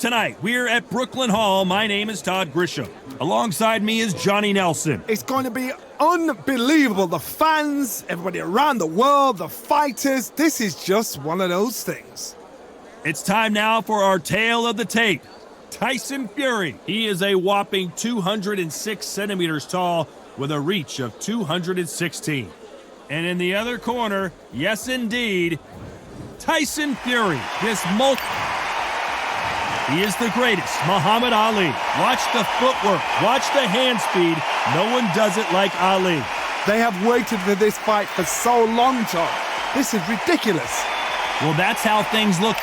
Tonight, we're at Brooklyn Hall. My name is Todd Grisham. Alongside me is Johnny Nelson. It's going to be unbelievable. The fans, everybody around the world, the fighters. This is just one of those things. It's time now for our tale of the tape. Tyson Fury. He is a whopping 206 centimeters tall with a reach of 216. And in the other corner, yes indeed, Tyson Fury. He is the greatest, Muhammad Ali. Watch the footwork, watch the hand speed. No one does it like Ali. They have waited for this fight for so long, Tom. This is ridiculous. Well, that's how things look.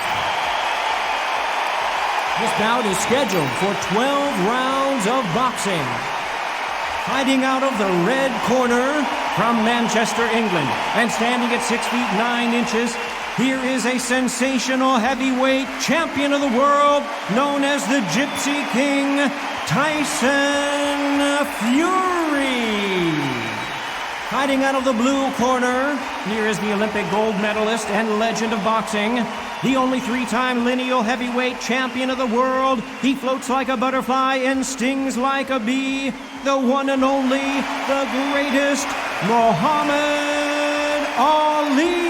This bout is scheduled for 12 rounds of boxing. Fighting out of the red corner from Manchester, England, and standing at 6 feet 9 inches, here is a sensational heavyweight champion of the world, known as the Gypsy King, Tyson Fury. Fighting out of the blue corner, here is the Olympic gold medalist and legend of boxing, the only 3-time lineal heavyweight champion of the world. He floats like a butterfly and stings like a bee, the one and only, the greatest, Muhammad Ali.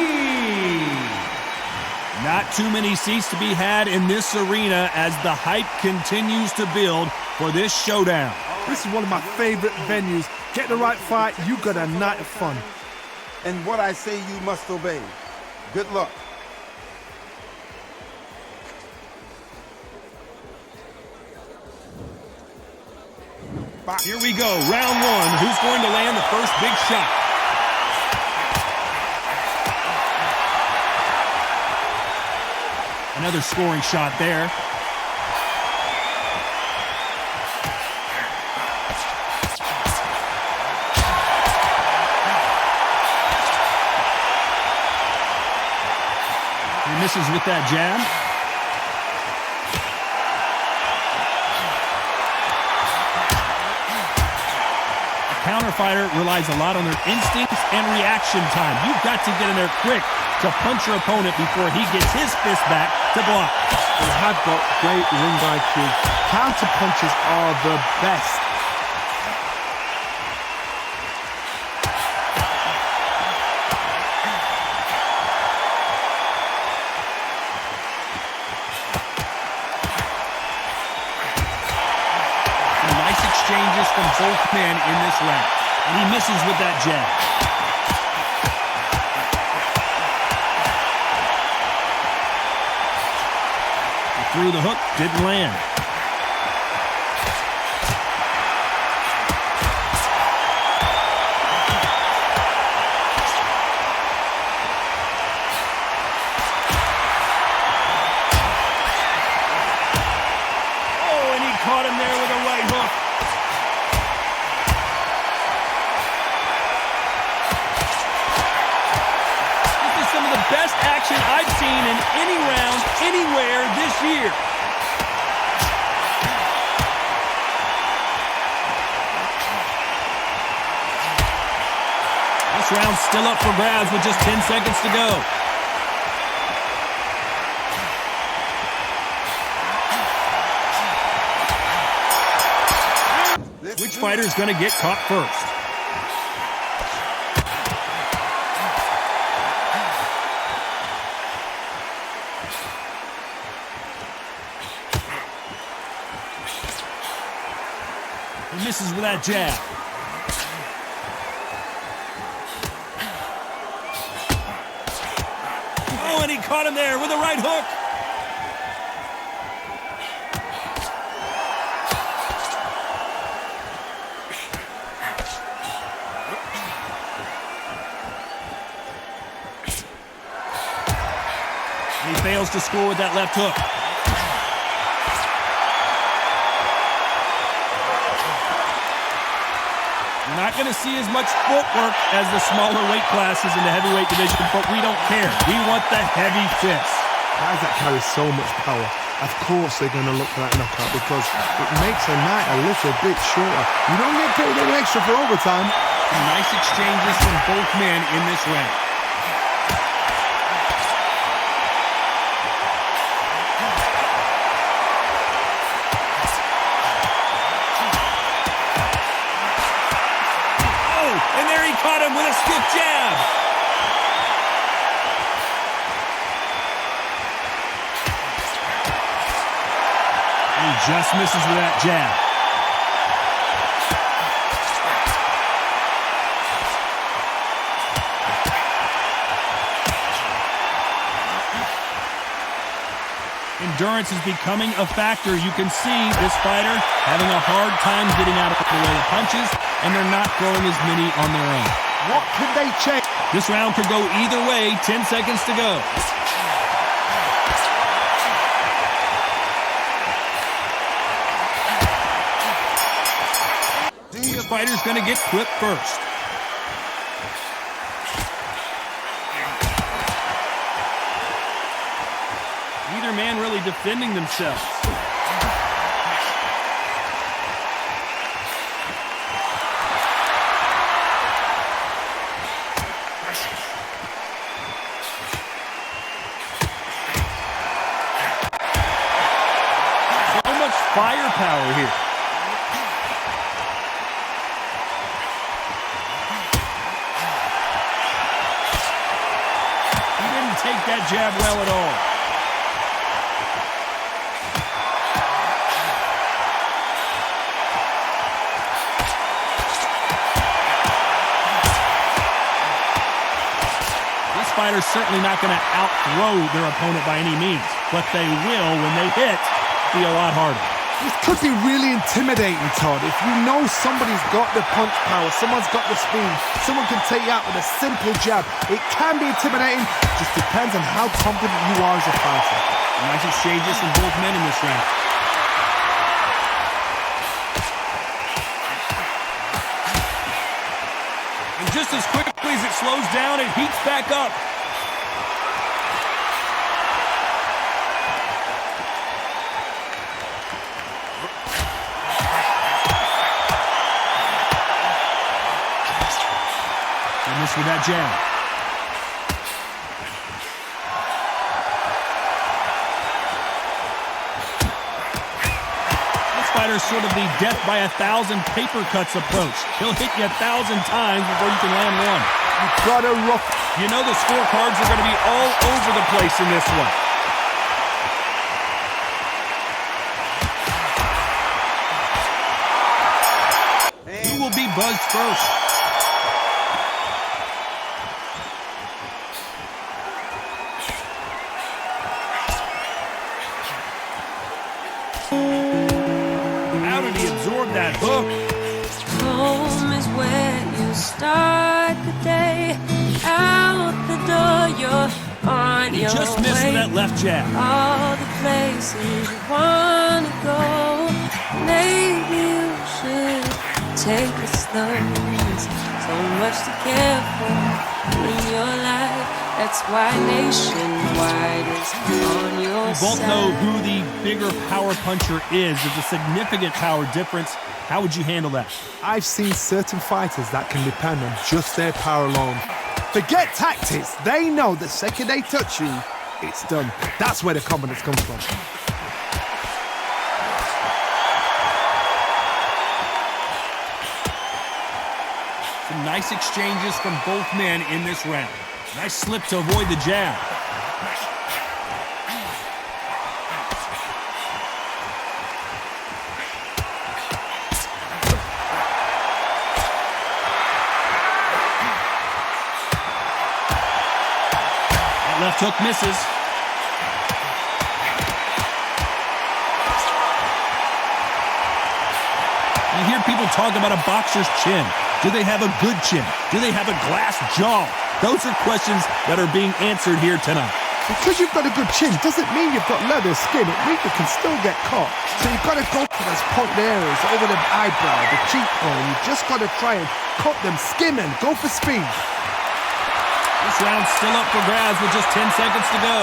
Not too many seats to be had in this arena as the hype continues to build for this showdown. This is one of my favorite venues. Get the right fight, you got a night of fun. And what I say you must obey. Good luck. Here we go, round one. Who's going to land the first big shot? Another scoring shot there. He misses with that jab. Counter fighter relies a lot on their instincts and reaction time. You've got to get in there quick to punch your opponent before he gets his fist back to block. They have got great ring IQ. Counter punches are the best. Nice exchanges from both men in this round. And he misses with that jab. He threw the hook, didn't land. Oh, and he caught him there with a right hook. Some of the best action I've seen in any round, anywhere this year. This round's still up for grabs with just 10 seconds to go. Which fighter's going to get caught first? He misses with that jab. Oh, and he caught him there with a right hook. And he fails to score with that left hook. We're not going to see as much footwork as the smaller weight classes in the heavyweight division, but we don't care. We want the heavy fists. Guys that carry so much power, of course they're going to look for that knockout because it makes a night a little bit shorter. You don't get paid any extra for overtime. Nice exchanges from both men in this round. caught him with a stiff jab. He just misses with that jab. Endurance is becoming a factor. You can see this fighter having a hard time getting out of the way of punches, and they're not throwing as many on their own. What can they check? This round could go either way. 10 seconds to go. Which fighter's going to get clipped first? Neither man really defending themselves. So much firepower here. He didn't take that jab well at all. Fighters certainly not going to out-throw their opponent by any means, but they will, when they hit, be a lot harder. This could be really intimidating, Todd. If you know somebody's got the punch power, someone's got the speed, someone can take you out with a simple jab, it can be intimidating. Just depends on how confident you are as a fighter. Nice exchanges from both men in this round. And just as quickly as it slows down, it heats back up. And this with that jab. Fighter's sort of the death by 1,000 paper cuts approach. He'll hit you 1,000 times before you can land one. You've got to rough. You know the scorecards are going to be all over the place in this one. Who will be buzzed first? Absorb that hook. Home is where you start the day. Out the door, you're on your way. Just missed with that left jab. All the places you wanna go. Maybe you should take it slow. There's so much to care for in your life. That's why Nationwide is on your side. We both know who the bigger power puncher is. There's a significant power difference. How would you handle that? I've seen certain fighters that can depend on just their power alone. Forget tactics. They know the second they touch you, it's done. That's where the confidence comes from. Some nice exchanges from both men in this round. Nice slip to avoid the jab. That left hook misses. You hear people talk about a boxer's chin. Do they have a good chin? Do they have a glass jaw? Those are questions that are being answered here tonight. Because you've got a good chin doesn't mean you've got leather skin. It means you can still get caught. So you've got to go for those pointed areas over the eyebrow, the cheekbone. You've just got to try and cut them, skim them, go for speed. This round's still up for grabs with just 10 seconds to go.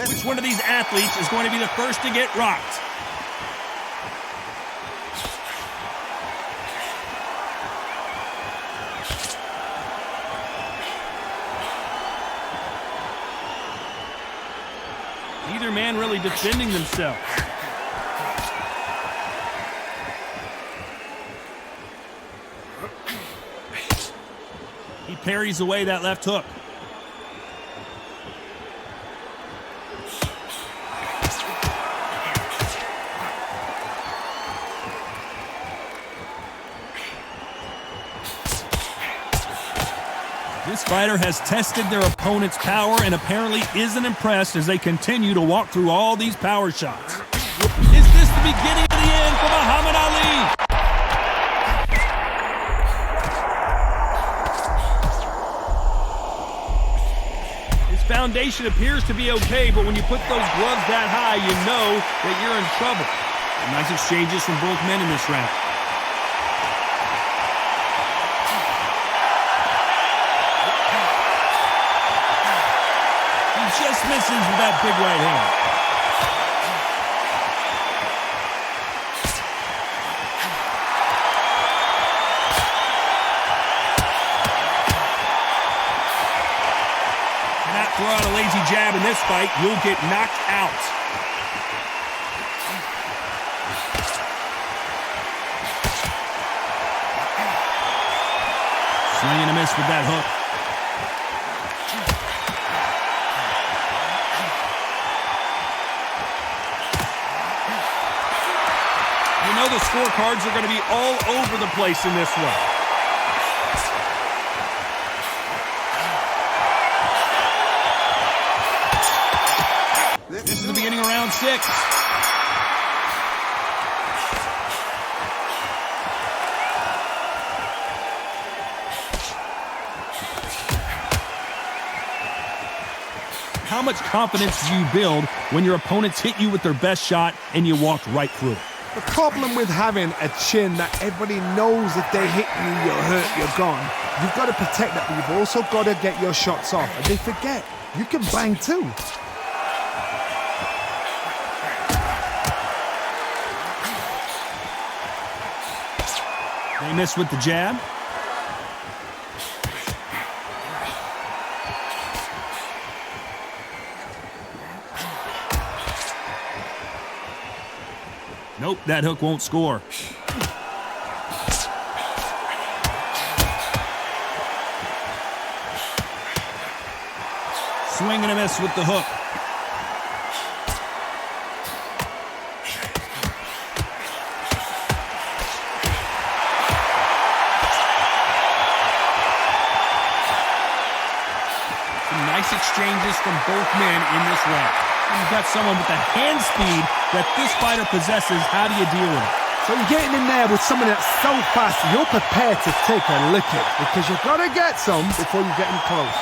Which one of these athletes is going to be the first to get rocked? Neither man really defending themselves. He parries away that left hook. This fighter has tested their opponent's power and apparently isn't impressed as they continue to walk through all these power shots. Is this the beginning of the end for Muhammad Ali? His foundation appears to be okay, but when you put those gloves that high, you know that you're in trouble. Nice exchanges from both men in this round. Just misses with that big right hand. Cannot throw out a lazy jab in this fight. You'll get knocked out. Swing and a miss with that hook. You know the scorecards are going to be all over the place in this one. This is the beginning of round 6. How much confidence do you build when your opponents hit you with their best shot and you walk right through it? The problem with having a chin that everybody knows if they hit you, you're hurt, you're gone. You've got to protect that, but you've also got to get your shots off. And they forget, you can bang too. They miss with the jab. Nope, that hook won't score. Swing and a miss with the hook. Some nice exchanges from both men in this round. You've got someone with the hand speed that this fighter possesses. How do you deal with it? So you're getting in there with someone that's so fast, you're prepared to take a licking because you've got to get some before you get in close.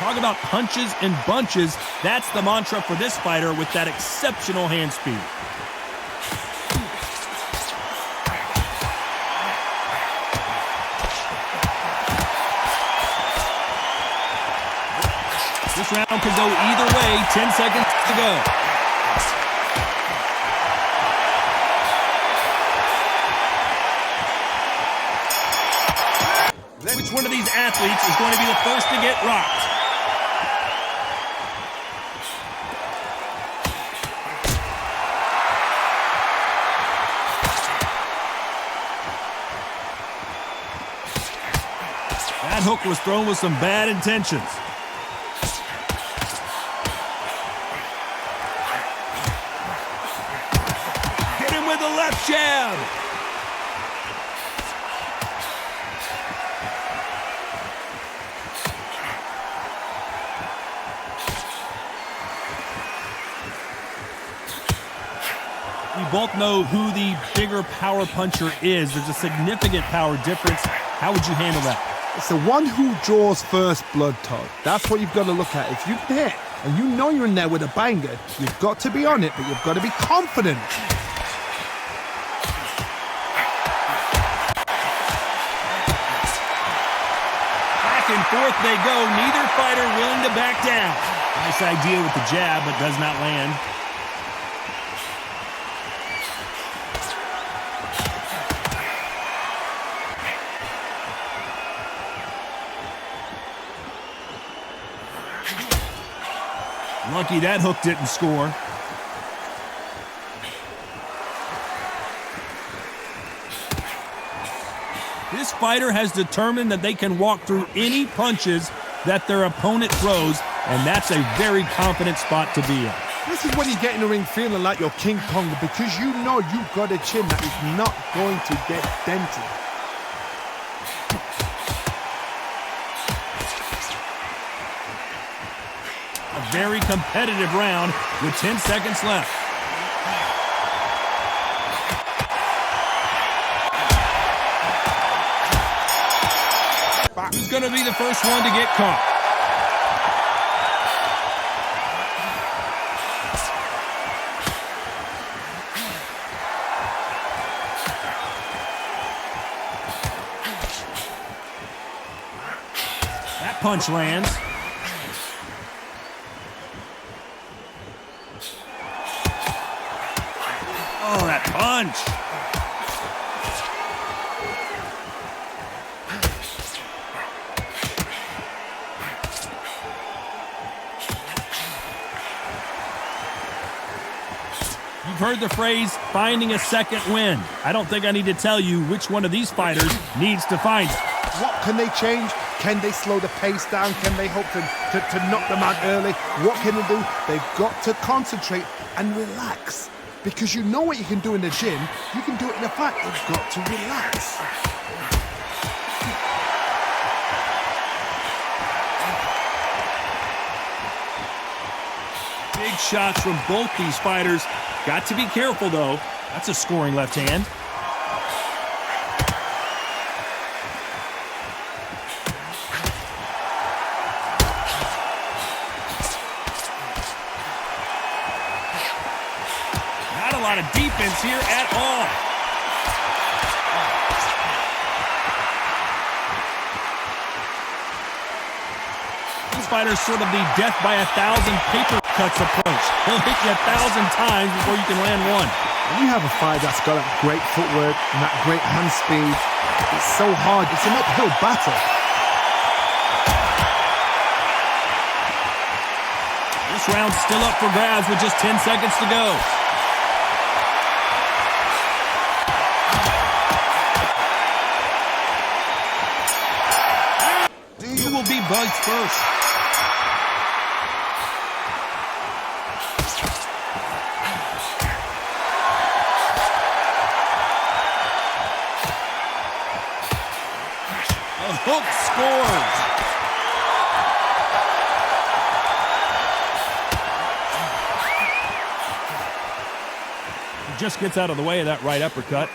Talk about punches and bunches. That's the mantra for this fighter with that exceptional hand speed. This round could go either way. 10 seconds to go. Which one of these athletes is going to be the first to get rocked? That hook was thrown with some bad intentions. With the left jab. We both know who the bigger power puncher is. There's a significant power difference. How would you handle that? It's the one who draws first blood, Todd. That's what you've got to look at. If you can hit and you know you're in there with a banger, you've got to be on it, but you've got to be confident. And forth they go, neither fighter willing to back down. Nice idea with the jab, but does not land. Lucky that hook didn't score. This fighter has determined that they can walk through any punches that their opponent throws, and that's a very confident spot to be in. This is when you get in the ring feeling like you're King Kong, because you know you've got a chin that is not going to get dented. A very competitive round with 10 seconds left. Who's going to be the first one to get caught? That punch lands. Oh, that punch. You've heard the phrase, finding a second win. I don't think I need to tell you which one of these fighters needs to find it. What can they change? Can they slow the pace down? Can they hope to knock them out early? What can they do? They've got to concentrate and relax. Because you know what you can do in the gym, you can do it in the fight. You've got to relax. Big shots from both these fighters. Got to be careful, though. That's a scoring left hand. Not a lot of defense here at all. This fighter's sort of the death by 1,000 paper cuts approach. He'll hit you 1,000 times before you can land one. When you have a fight that's got that great footwork and that great hand speed, it's so hard. It's an uphill battle. This round's still up for grabs with just 10 seconds to go. Who will be buzzed first? A hook scores. He just gets out of the way of that right uppercut.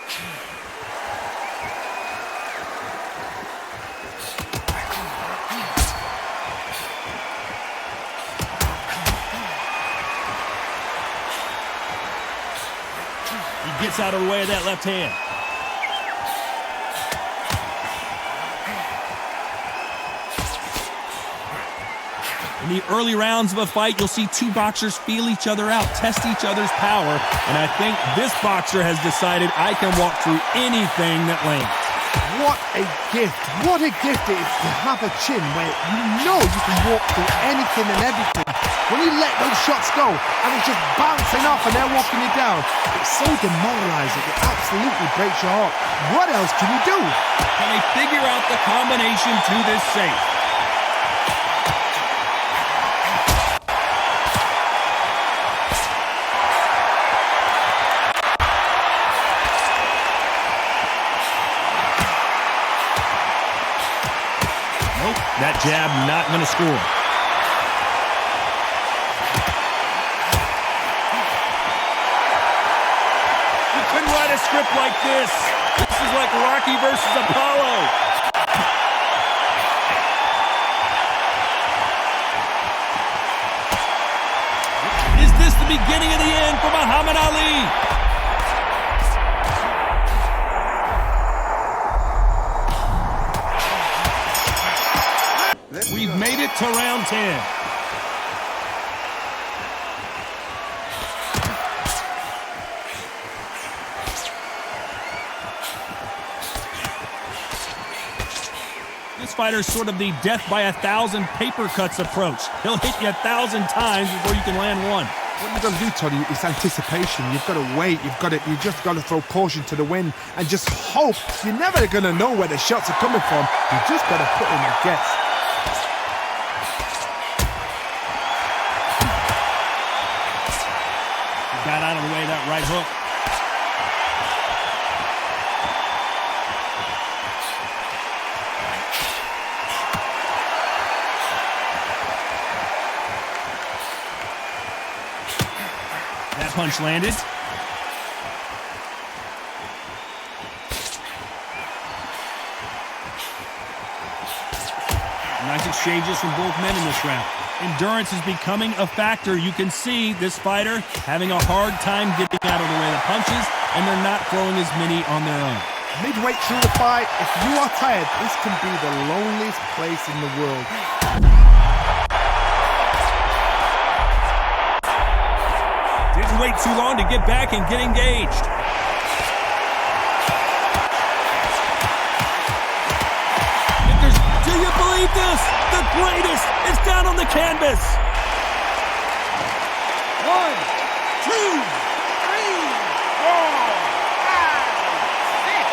He gets out of the way of that left hand. In the early rounds of a fight, you'll see two boxers feel each other out, test each other's power, and I think this boxer has decided I can walk through anything that lands. What a gift. What a gift it is to have a chin where you know you can walk through anything and everything. When you let those shots go and it's just bouncing off and they're walking you down, it's so demoralizing. It absolutely breaks your heart. What else can you do? Can they figure out the combination to this safe? Nope, that jab not going to score. You couldn't write a script like this. This is like Rocky versus Apollo. Is this the beginning of the end for Muhammad Ali? We've made it to round 10. This fighter's sort of the death by 1,000 paper cuts approach. He'll hit you 1,000 times before you can land one. What you've got to do, Tony, is anticipation. You've got to wait. You just got to throw caution to the wind and just hope. You're never going to know where the shots are coming from. You just got to put in a guess. Got out of the way that right hook. That punch landed. Nice exchanges from both men in this round. Endurance is becoming a factor. You can see this fighter having a hard time getting out of the way of the punches, and they're not throwing as many on their own. Midway through the fight, if you are tired, this can be the loneliest place in the world. Didn't wait too long to get back and get engaged. Do you believe this? The greatest is down on the canvas. 1, 2, 3, 4, 5, 6.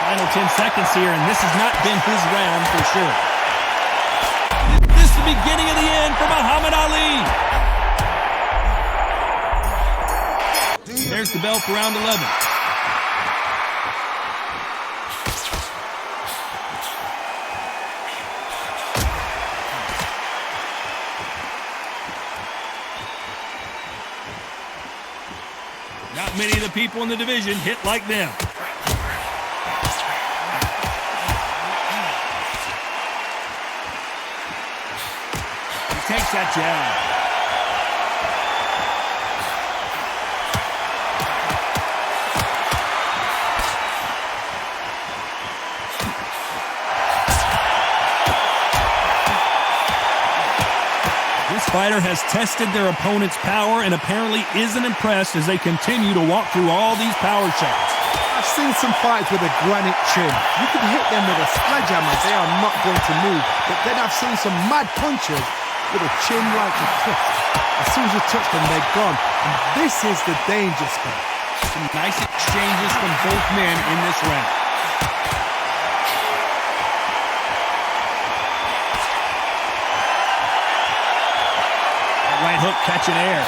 Final 10 seconds here, and this has not been his round for sure. This is the beginning of the end for Muhammad Ali. There's the bell for round 11. Not many of the people in the division hit like them. He takes that jab. This fighter has tested their opponent's power and apparently isn't impressed as they continue to walk through all these power shots. I've seen some fighters with a granite chin. You can hit them with a sledgehammer, they are not going to move. But then I've seen some mad punchers with a chin like a cliff. As soon as you touch them, they're gone. And this is the danger spot. Some nice exchanges from both men in this round. Right hook catching air.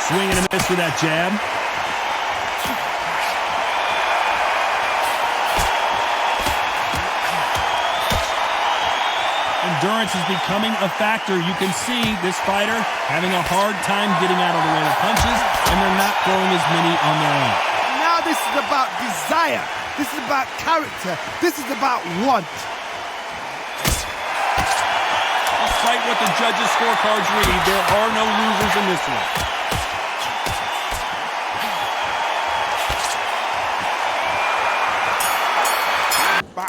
Swing and a miss with that jab. Endurance is becoming a factor. You can see this fighter having a hard time getting out of the way of punches, and they're not throwing as many on their own. Now this is about desire. This is about character. This is about want. Despite what the judges' scorecards read, there are no losers in this one.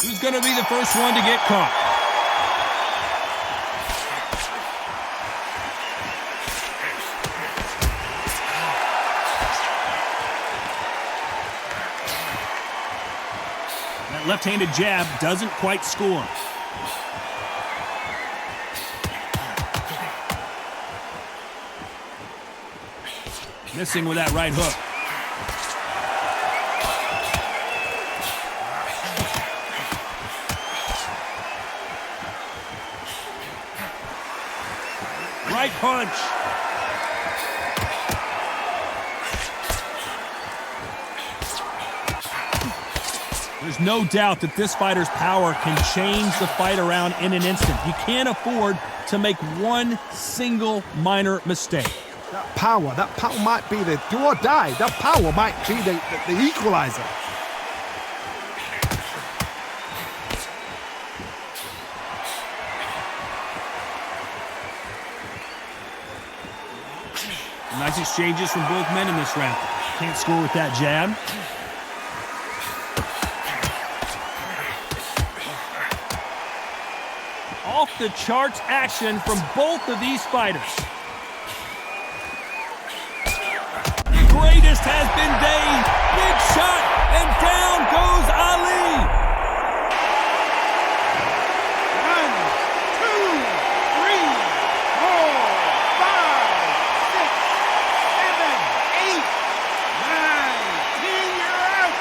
Who's going to be the first one to get caught? That left-handed jab doesn't quite score. Missing with that right hook. Right punch. There's no doubt that this fighter's power can change the fight around in an instant. You can't afford to make one single minor mistake. That power might be the do or die. That power might be the equalizer. Nice exchanges from both men in this round. Can't score with that jab. off-the-charts action from both of these fighters. The greatest has been deigned. Big shot, and down goes Ali. 1, 2, 3, 4, 5, 6, 7, 8, 9, 10. You're out.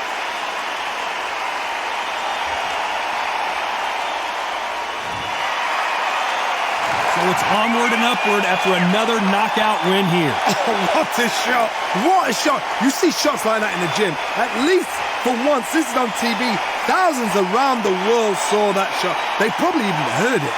So it's onward and upward after another knockout win here. Oh, what a shot! What a shot! You see shots like that in the gym. At least for once, this is on TV. Thousands around the world saw that shot. They probably even heard it.